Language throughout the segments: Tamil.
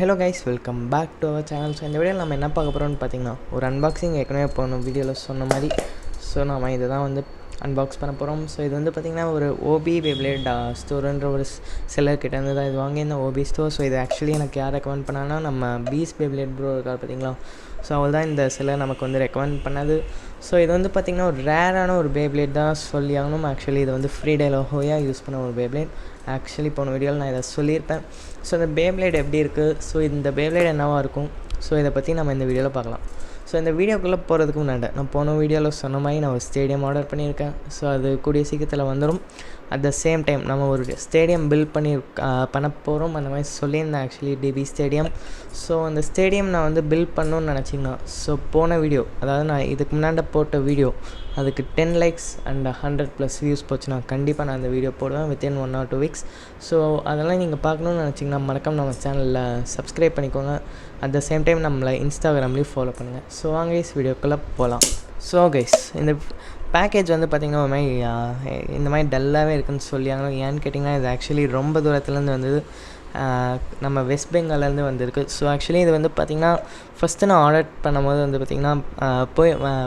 Hello guys, welcome back to our channel. So இந்த வீடியோவில் நம்ம என்ன பார்க்க போகிறோம்னு பார்த்தீங்கன்னா, ஒரு அன்பாக்சிங் ஏற்கனவே போகணும் வீடியோவில் சொன்ன மாதிரி. ஸோ நம்ம இதை தான் வந்து அன்பாக்ஸ் பண்ண போகிறோம். ஸோ இது வந்து பார்த்திங்கன்னா ஒரு ஓபி பேப்லேட் ஸ்டோருன்ற ஒரு செல்லர்கிட்ட இருந்து தான் இது வாங்கியிருந்தேன், ஓபி ஸ்டோர். ஸோ இது ஆக்சுவலி எனக்கு யார் ரெக்கமெண்ட் பண்ணான்னா, நம்ம பீஸ் பேப்லேட் ப்ரோ இருக்கார் பார்த்தீங்களா. ஸோ அவள் தான் இந்த செல்லர் நமக்கு வந்து ரெக்கமெண்ட் பண்ணது. ஸோ இது வந்து பார்த்திங்கன்னா ஒரு ரேரான ஒரு பேப்லேட் தான் சொல்லி ஆகணும். ஆக்சுவலி இது வந்து ஃப்ரீ டெலோஹோயாக யூஸ் பண்ண ஒரு பேப்லேட். ஆக்சுவலி போன வீடியோவில் நான் இதை சொல்லியிருப்பேன். ஸோ இந்த பேப்லேட் எப்படி இருக்குது, ஸோ இந்த பேப்லேட் என்னவாக இருக்கும், ஸோ இதை பற்றி நம்ம இந்த வீடியோவில் பார்க்கலாம். ஸோ இந்த வீடியோக்குள்ளே போகிறதுக்கு முன்னாடி நான் போன வீடியோவில் சொன்ன மாதிரி நான் ஒரு ஸ்டேடியம் ஆர்டர் பண்ணியிருக்கேன். ஸோ அது கூடிய சீக்கிரத்தில் வந்துடும். அட் த சேம் டைம் நம்ம ஒரு ஸ்டேடியம் பில்ட் பண்ண போகிறோம். அந்த மாதிரி சொல்லியிருந்தேன் ஆக்சுவலி, டிபி ஸ்டேடியம். ஸோ அந்த ஸ்டேடியம் நான் வந்து பில்ட் பண்ணணுன்னு நினச்சிங்கன்னா, ஸோ போன வீடியோ, அதாவது நான் இதுக்கு முன்னாடி போட்ட வீடியோ, அதுக்கு 10 லைக்ஸ் அண்ட் 100+ வியூஸ் போச்சுன்னா கண்டிப்பாக நான் அந்த வீடியோ போடுவேன் வித்தின் 1 or 2 weeks. ஸோ அதெல்லாம் நீங்கள் பார்க்கணுன்னு நினச்சிங்கன்னா மறக்காம நம்ம சேனலில் சப்ஸ்கிரைப் பண்ணிக்கோங்க. அட் த சேம் டைம் நம்மளை இன்ஸ்டாகிராம்லேயும் ஃபாலோ பண்ணுங்கள். ஸோ வாங்க கைஸ், வீடியோக்குள்ளே போகலாம். ஸோ கைஸ், இந்த பேக்கேஜ் வந்து பார்த்திங்கன்னா ஒரு மாதிரி இந்த மாதிரி டல்லாகவே இருக்குதுன்னு சொல்லியாங்க. ஏன்னு கேட்டிங்கன்னா, இது ஆக்சுவலி ரொம்ப தூரத்துலேருந்து வந்தது, நம்ம வெஸ்ட் பெங்கால்லேருந்து வந்திருக்கு. ஸோ ஆக்சுவலி இது வந்து பார்த்திங்கன்னா ஃபஸ்ட்டு நான் ஆர்டர் பண்ணும்போது வந்து பார்த்திங்கன்னா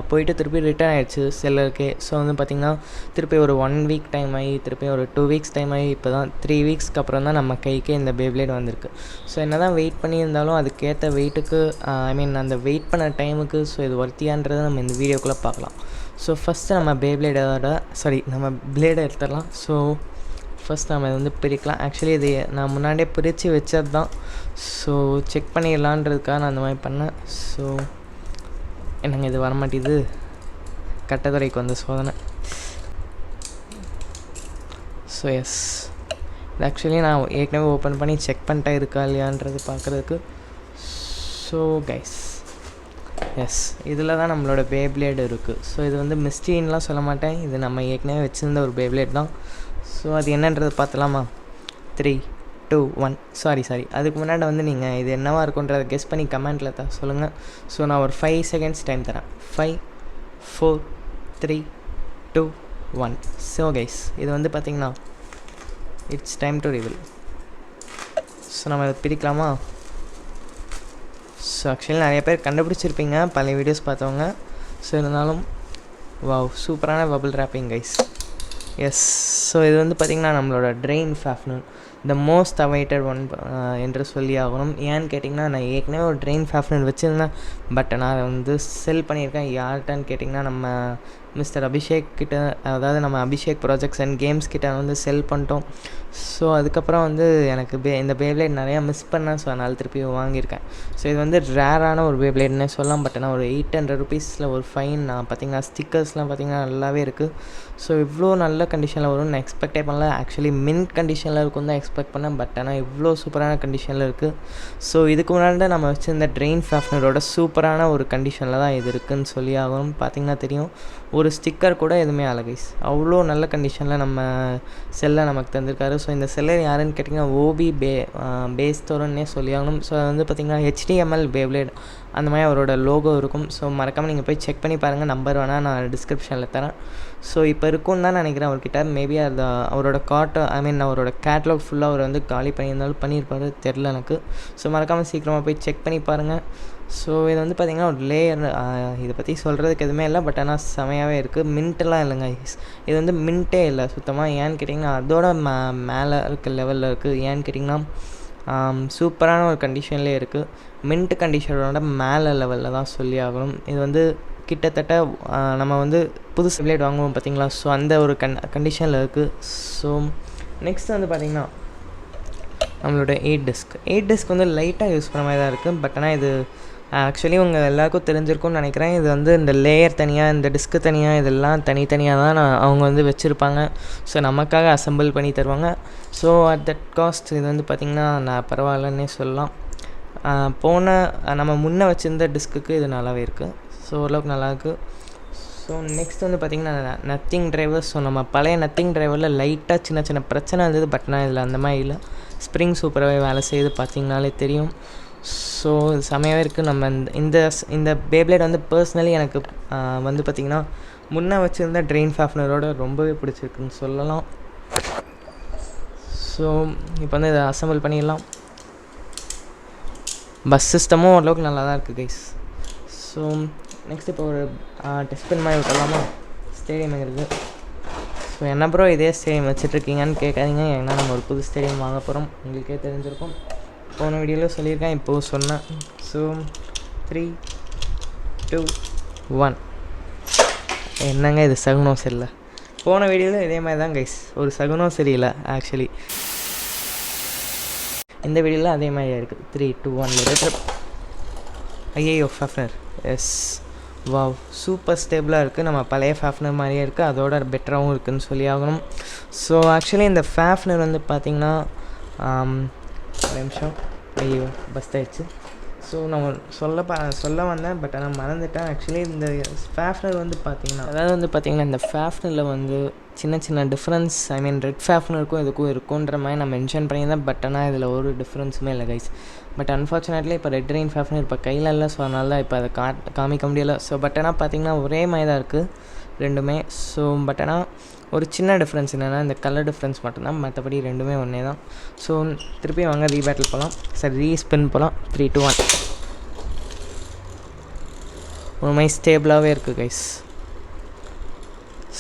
போயிட்டு திருப்பி ரிட்டர்ன் ஆகிடுச்சு செல்லருக்கே. ஸோ வந்து பார்த்திங்கன்னா திருப்பி ஒரு 1 week டைம் ஆகி, திருப்பி ஒரு 2 weeks டைம் ஆகி, இப்போ தான் 3 weeksக்கு அப்புறம் தான் நம்ம கைக்கே இந்த பேப்லேட் வந்திருக்கு. ஸோ என்ன தான் வெயிட் பண்ணியிருந்தாலும் அதுக்கேற்ற வெயிட்டுக்கு, அந்த வெயிட் பண்ண டைமுக்கு ஸோ இது ஒர்த்தியான்றதை நம்ம இந்த வீடியோக்குள்ளே பார்க்கலாம். ஸோ ஃபஸ்ட்டு நம்ம நம்ம பிளேடை எடுத்துடலாம். ஸோ ஃபஸ்ட் நம்ம இது வந்து பிரிக்கலாம். ஆக்சுவலி இது நான் முன்னாடியே பிரித்து வச்சது தான். ஸோ செக் பண்ணிடலான்றதுக்காக நான் அந்த மாதிரி பண்ணேன். ஸோ என்னங்க இது வரமாட்டேது, கட்டத்துறைக்கு வந்த சோதனை. ஸோ எஸ், இது ஆக்சுவலி நான் ஏற்கனவே ஓப்பன் பண்ணி செக் பண்ணிட்டேன் இருக்கா இல்லையான்றது பார்க்குறதுக்கு. ஸோ கைஸ், எஸ், இதில் தான் நம்மளோட பேப்லேட் இருக்குது. ஸோ இது வந்து மிஸ்டீன்லாம் சொல்ல மாட்டேன், இது நம்ம ஏற்கனவே வச்சுருந்த ஒரு பேப்லேட் தான். ஸோ அது என்னன்றது பார்த்துலாமா? 3, 2, 1 சாரி அதுக்கு முன்னாடி வந்து நீங்கள் இது என்னவாக இருக்குன்றதை கெஸ் பண்ணி கமெண்ட்டில் தான் சொல்லுங்கள். ஸோ நான் ஒரு 5 seconds டைம் தரேன். 5, 4, 3, 2, 1. ஸோ கைஸ், இது வந்து பார்த்திங்கன்னா it's time to reveal. So நம்ம இதை பிரிக்கலாமா? ஸோ ஆக்சுவலி நிறைய பேர் கண்டுபிடிச்சிருப்பீங்க பழைய வீடியோஸ் பார்த்தவங்க. ஸோ இருந்தாலும் வாவ், சூப்பரான bubble wrapping guys. Yes, so இது வந்து பார்த்திங்கன்னா நம்மளோட ட்ரெயின் ஃபேஃப்னர், த மோஸ்ட் அவைட்டட் ஒன் என்று சொல்லி ஆகணும். ஏன்னு கேட்டிங்கன்னா, நான் ஏற்கனவே ஒரு ட்ரெயின் ஃபேஃப்னர் வச்சுருந்தேன், பட் நான் அதை வந்து செல் பண்ணியிருக்கேன். யார்கிட்டன்னு கேட்டிங்கன்னா, நம்ம மிஸ்டர் அபிஷேக் கிட்ட, அதாவது நம்ம அபிஷேக் ப்ராஜெக்ட்ஸ் அண்ட் கேம்ஸ் கிட்ட வந்து செல் பண்ணிட்டோம். ஸோ அதுக்கப்புறம் வந்து எனக்கு இந்த பேப்லேட் நிறையா மிஸ் பண்ணேன். ஸோ அதனால் திருப்பி வாங்கியிருக்கேன். ஸோ இது வந்து ரேரான ஒரு பேப்லேட்னே சொல்லலாம். பட் ஆனால் ஒரு 800 rupeesல ஒரு ஃபைன். நான் பார்த்திங்கன்னா ஸ்டிக்கர்ஸ்லாம் பார்த்திங்கன்னா நல்லாவே இருக்குது. ஸோ இவ்வளோ நல்ல கண்டிஷனில் வரும்னு நான் எக்ஸ்பெக்டே பண்ணல. ஆக்சுவலி மின்ட் கண்டிஷனில் இருக்கும் தான் எக்ஸ்பெக்ட் பண்ணேன், பட் ஆனால் இவ்வளோ சூப்பரான கண்டிஷனில் இருக்குது. ஸோ இதுக்கு முன்னாடி நம்ம வச்சுருந்த ட்ரெயின் ஃபேஃப்னரோட சூப்பரான ஒரு கண்டிஷனில் தான் இது இருக்குதுன்னு சொல்லி ஆகணும். பார்த்திங்கன்னா தெரியும், ஒரு ஸ்டிக்கர் கூட எதுவுமே அழகைஸ், அவ்வளோ நல்ல கண்டிஷனில் நம்ம செல்லை நமக்கு தந்திருக்காரு. ஸோ இந்த செல்லர் யாருன்னு கேட்டிங்கன்னா, ஓபி பேஸ் ஸ்டோருன்னே சொல்லி ஆகணும். ஸோ அது வந்து பார்த்திங்கன்னா HTML பேப்லேட் அந்த மாதிரி அவரோட லோகோ இருக்கும். ஸோ மறக்காமல் நீங்கள் போய் செக் பண்ணி பாருங்கள். நம்பர் வேணால் நான் டிஸ்கிரிப்ஷனில் தரேன். ஸோ இப்போ இருக்குன்னு தான் நினைக்கிறேன் அவர்கிட்ட. மேபி அது அவரோட அவரோட கேட்லாக் ஃபுல்லாக அவர் வந்து காலி பண்ணியிருந்தாலும் பண்ணியிருப்பாரு, தெரில எனக்கு. ஸோ மறக்காமல் சீக்கிரமாக போய் செக் பண்ணி பாருங்கள். ஸோ இது வந்து பார்த்திங்கன்னா ஒரு லேயர், இதை பற்றி சொல்கிறதுக்கு எதுவுமே இல்லை, பட் ஆனால் செமையாகவே இருக்குது. மின்ட்டெலாம் இல்லைங்க, இது வந்து மின்ட்டே இல்லை சுத்தமாக. ஏன்னு கேட்டிங்கன்னா அதோட மேலே இருக்க லெவலில் இருக்குது. ஏன்னு கேட்டிங்கன்னா சூப்பரான ஒரு கண்டிஷன்லேயே இருக்குது. மின்ட் கண்டிஷனோட மேலே லெவலில் தான் சொல்லி ஆகணும். இது வந்து கிட்டத்தட்ட நம்ம வந்து புதுசு பிளேட் வாங்குவோம் பார்த்திங்களா. ஸோ அந்த ஒரு கண்டிஷனில் இருக்குது. ஸோ நெக்ஸ்ட் வந்து பார்த்திங்கன்னா நம்மளோட 8 டிஸ்க் வந்து லைட்டாக யூஸ் பண்ண மாதிரி தான் இருக்குது. பட் ஆனால் இது ஆக்சுவலி உங்கள் எல்லாேருக்கும் தெரிஞ்சிருக்கும்னு நினைக்கிறேன். இது வந்து இந்த லேயர் தனியாக, இந்த டிஸ்க்கு தனியாக, இதெல்லாம் தனித்தனியாக தான் அவங்க வந்து வச்சுருப்பாங்க. ஸோ நமக்காக அசம்பிள் பண்ணி தருவாங்க. ஸோ அட் தட் காஸ்ட் இது வந்து பார்த்திங்கன்னா நான் பரவாயில்லன்னே சொல்லலாம். நம்ம முன்னே வச்சுருந்த டிஸ்க்குக்கு இது நல்லாவே இருக்குது. ஸோ ஓரளவுக்கு நல்லாயிருக்கு. ஸோ நெக்ஸ்ட் வந்து பார்த்திங்கன்னா நத்திங் டிரைவர். ஸோ நம்ம பழைய நத்திங் டிரைவரில் லைட்டாக சின்ன சின்ன பிரச்சனை இருந்தது, பட் நான் இதில் அந்த மாதிரி இல்லை. ஸ்ப்ரிங் சூப்பராகவே வேலை செய்யுது, பார்த்திங்கனாலே தெரியும். ஸோ செமையாகவே இருக்குது. நம்ம இந்த பேப்லேட் வந்து பர்சனலி எனக்கு வந்து பார்த்திங்கன்னா முன்னே வச்சுருந்த ட்ரெயின் ஃபேஃப்னரோட ரொம்பவே பிடிச்சிருக்குன்னு சொல்லலாம். ஸோ இப்போ வந்து இதை அசம்பிள் பண்ணிடலாம். பஸ் சிஸ்டமும் ஓரளவுக்கு நல்லா தான் இருக்குது கைஸ். ஸோ நெக்ஸ்ட் இப்போ ஒரு டெஸ்ட் பண்ண மாதிரி விட்டலாமா? ஸ்டேடியம் இருக்குது. ஸோ என்ன ப்ரோ இதே ஸ்டேடியம் வச்சுட்ருக்கீங்கன்னு கேட்காதீங்க. ஏன்னா நம்ம ஒரு புது ஸ்டேடியம் வாங்க போகிறோம், உங்களுக்கே தெரிஞ்சிருக்கும். போன வீடியோவில் சொல்லியிருக்கேன், இப்போது சொன்னேன். ஸோ 3, 2, 1. என்னங்க இது சகுனம் சரியில்லை. போன வீடியோவில் இதே மாதிரி தான் கைஸ், ஒரு சகுனம் சரியில்லை ஆக்சுவலி. இந்த வீடியோவில் அதே மாதிரியா இருக்குது. 3, 2, 1 ஐயோ ஃபேஃப்னர். எஸ் வாவ், சூப்பர் ஸ்டேபிளாக இருக்குது. நம்ம பழைய ஃபேஃப்னர் மாதிரியே இருக்குது, அதோட பெட்டராகவும் இருக்குதுன்னு சொல்லி ஆகணும். ஸோ ஆக்சுவலி இந்த ஃபேஃப்னர் வந்து பார்த்திங்கன்னா ஒரு நிமிஷம், ஐயோ பஸ்ட் ஆயிடுச்சு. ஸோ நான் சொல்ல வந்தேன், பட் ஆனால் மறந்துட்டேன். ஆக்சுவலி இந்த ஃபேஃப்னர் வந்து பார்த்திங்கன்னா, அதாவது வந்து பார்த்திங்கன்னா இந்த ஃபேஃப்னரில் வந்து சின்ன சின்ன டிஃப்ரென்ஸ், ஐ மீன் ரெட் ஃபேஃப்னருக்கும் இதுக்கும் இருக்குன்ற மாதிரி நான் மென்ஷன் பண்ணியிருந்தேன். பட் ஆனால் இதில் ஒரு டிஃப்ரென்ஸுமே இல்லை கைஸ். பட் அன்ஃபார்ச்சுனேட்லி இப்போ ரெட் ரெயின் ஃபேஃப்னர் இப்போ கையில் இல்லை. ஸோ அதனால தான் இப்போ அதை காமிக்க முடியலை. ஸோ பட் ஆனால் பார்த்திங்கன்னா ஒரே மாதிரி தான் இருக்குது ரெண்டுமே. ஸோ பட் ஆனால் ஒரு சின்ன டிஃப்ரென்ஸ் என்னென்னா இந்த கலர் டிஃப்ரென்ஸ் மட்டும்தான், மற்றபடி ரெண்டுமே ஒன்றே தான். ஸோ திருப்பி வாங்க ரீபேட்டில் போகலாம், சரி ரீஸ்பின் போகலாம். 3, 2, 1. ஒரு மாதிரி ஸ்டேபிளாகவே இருக்குது கைஸ்.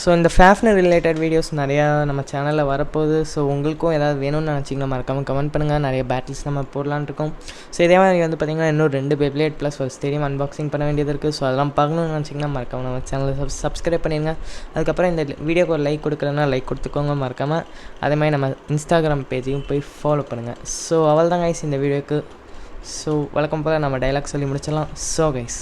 ஸோ இந்த ஃபேஃப்னர் ரிலேட்டட் வீடியோஸ் நிறையா நம்ம சேனலில் வரப்போகுது. ஸோ உங்களுக்கும் ஏதாவது வேணும்னு நினச்சிங்கன்னா மறக்காமல் கமெண்ட் பண்ணுங்கள். நிறைய பேட்டில்ஸ் நம்ம போடலான்னு இருக்கோம். ஸோ இதே மாதிரி வந்து பார்த்திங்கன்னா இன்னும் 2 பெப்லேட் ப்ளஸ் ஒரு ஸ்டேடியம் அன்பாக்சிங் பண்ண வேண்டியது இருக்குது. ஸோ அதெல்லாம் பார்க்கணும்னு நினச்சிங்கன்னா மறக்காமல் நம்ம சேனலை சப்ஸ்கிரைப் பண்ணிடுங்க. அதுக்கப்புறம் இந்த வீடியோக்கு ஒரு லைக் கொடுக்குறேன்னா லைக் கொடுத்துக்கோங்க மறக்காமல். அதே மாதிரி நம்ம இன்ஸ்டாகிராம் பேஜையும் போய் ஃபாலோ பண்ணுங்கள். ஸோ அவள் தான் கைஸ் இந்த வீடியோக்கு. ஸோ வழக்கம் போல் நம்ம டைலாக் சொல்லி முடிச்சிடலாம். So guys